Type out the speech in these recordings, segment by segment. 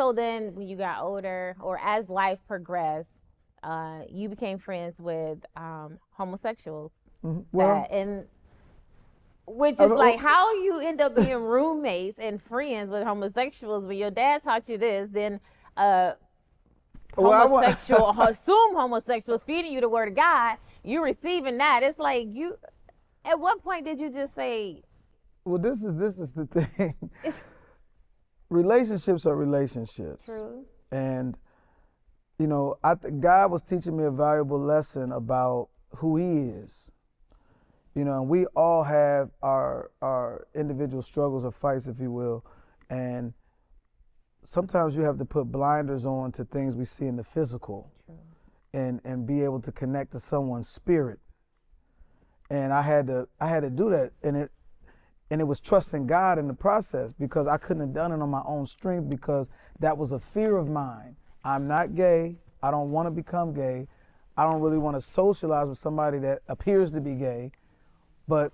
So then when you got older, or as life progressed, you became friends with homosexuals. Well, And which I is don't, like how you end up being roommates and friends with homosexuals when your dad taught you this, then uh well, I want. assume homosexuals feeding you the word of God, you receiving that. It's like you at what point did you just say Well, this is the thing. it's Relationships are relationships, true? and God was teaching me a valuable lesson about who He is. And we all have our individual struggles or fights, if you will, and sometimes you have to put blinders on to things we see in the physical, True. and be able to connect to someone's spirit. And I had to do that, and it was trusting God in the process, because I couldn't have done it on my own strength, because that was a fear of mine. I'm not gay. I don't want to become gay. I don't really want to socialize with somebody that appears to be gay. But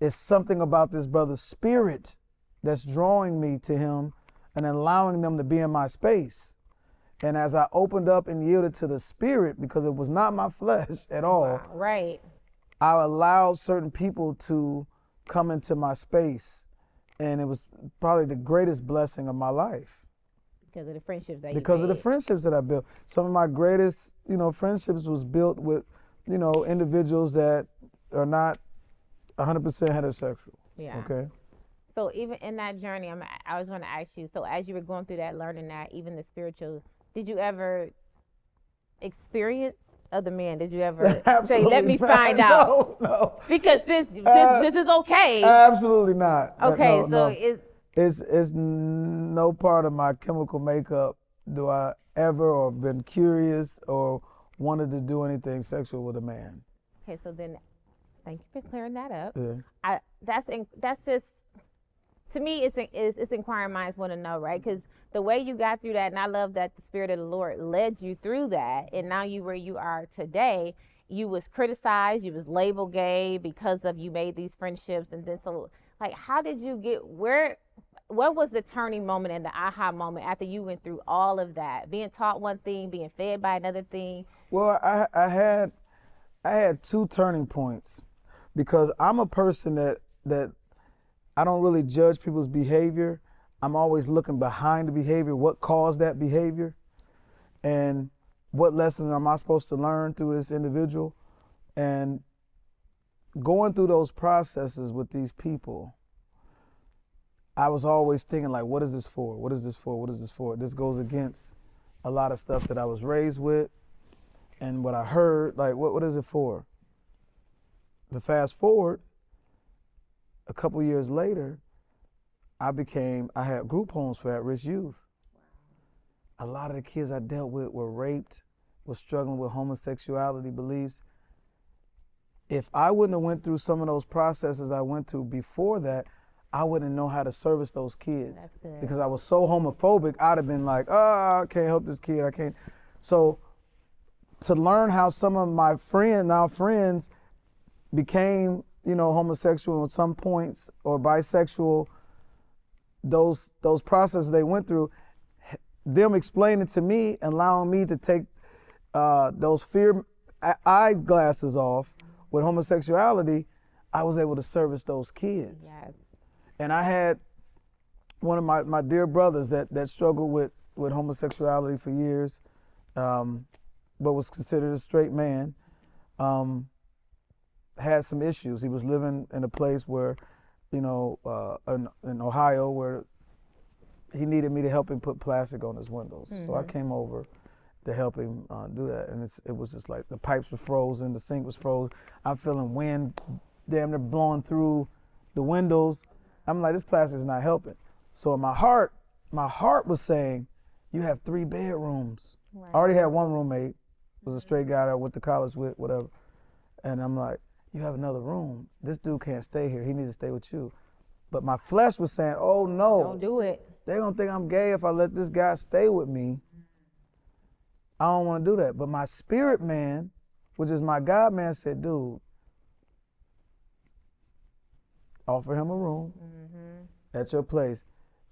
it's something about this brother's spirit that's drawing me to him and allowing them to be in my space. And as I opened up and yielded to the spirit, because it was not my flesh at all, Wow, right. I allowed certain people to come into my space. And it was probably the greatest blessing of my life, Because of the friendships that because you of the made. friendships that I built. Some of my greatest, friendships was built with, individuals that are not 100% heterosexual. Yeah. Okay. So even in that journey, I was going to ask you. So as you were going through that, learning that, even the spiritual, did you ever experience other men? Did you ever say, "Let Absolutely me not. find out"? No. Because this is okay. Absolutely not. Okay, No, so no. It's no part of my chemical makeup do I ever or been curious or wanted to do anything sexual with a man. okay. So then, thank you for clearing that up. Yeah. That's just to me. It's inquiring minds want to know, right? Because the way you got through that, and I love that the Spirit of the Lord led you through that, and now you where you are today. You was criticized, you was labeled gay because of you made these friendships, and then so like, how did you get where? What was the turning moment and the aha moment after you went through all of that, being taught one thing, being fed by another thing? Well, I had two turning points, because I'm a person that I don't really judge people's behavior. I'm always looking behind the behavior, what caused that behavior, and what lessons am I supposed to learn through this individual. And going through those processes with these people, I was always thinking, like, what is this for? What is this for? What is this for? This goes against a lot of stuff that I was raised with and what I heard. Like, what is it for? To fast forward, a couple years later, I had group homes for at-risk youth. A lot of the kids I dealt with were raped, were struggling with homosexuality beliefs. If I wouldn't have went through some of those processes I went through before that, I wouldn't know how to service those kids. That's good. Because I was so homophobic, I'd have been like, oh, I can't help this kid, I can't. So to learn how some of my friends became, homosexual at some points, or bisexual, those processes they went through, them explaining to me and allowing me to take those fear eyeglasses off with homosexuality, I was able to service those kids. Yes. And I had one of my dear brothers that struggled with homosexuality for years, but was considered a straight man, had some issues. He was living in a place where, in Ohio, where he needed me to help him put plastic on his windows. Mm-hmm. So I came over to help him do that. And it was just like the pipes were frozen, the sink was frozen. I'm feeling wind damn near blowing through the windows. I'm like, this plastic is not helping. So in my heart was saying, you have 3 bedrooms. Right. I already had one roommate, was a straight guy that I went to college with, whatever. And I'm like, you have another room. This dude can't stay here. He needs to stay with you. But my flesh was saying, oh no. Don't do it. They're gonna think I'm gay if I let this guy stay with me. I don't wanna do that. But my spirit man, which is my God man, said, dude, offer him a room at your place.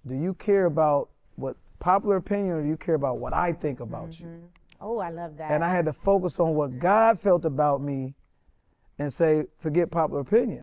Do you care about what popular opinion or do you care about what I think about you? Oh, I love that. And I had to focus on what God felt about me and say, forget popular opinion.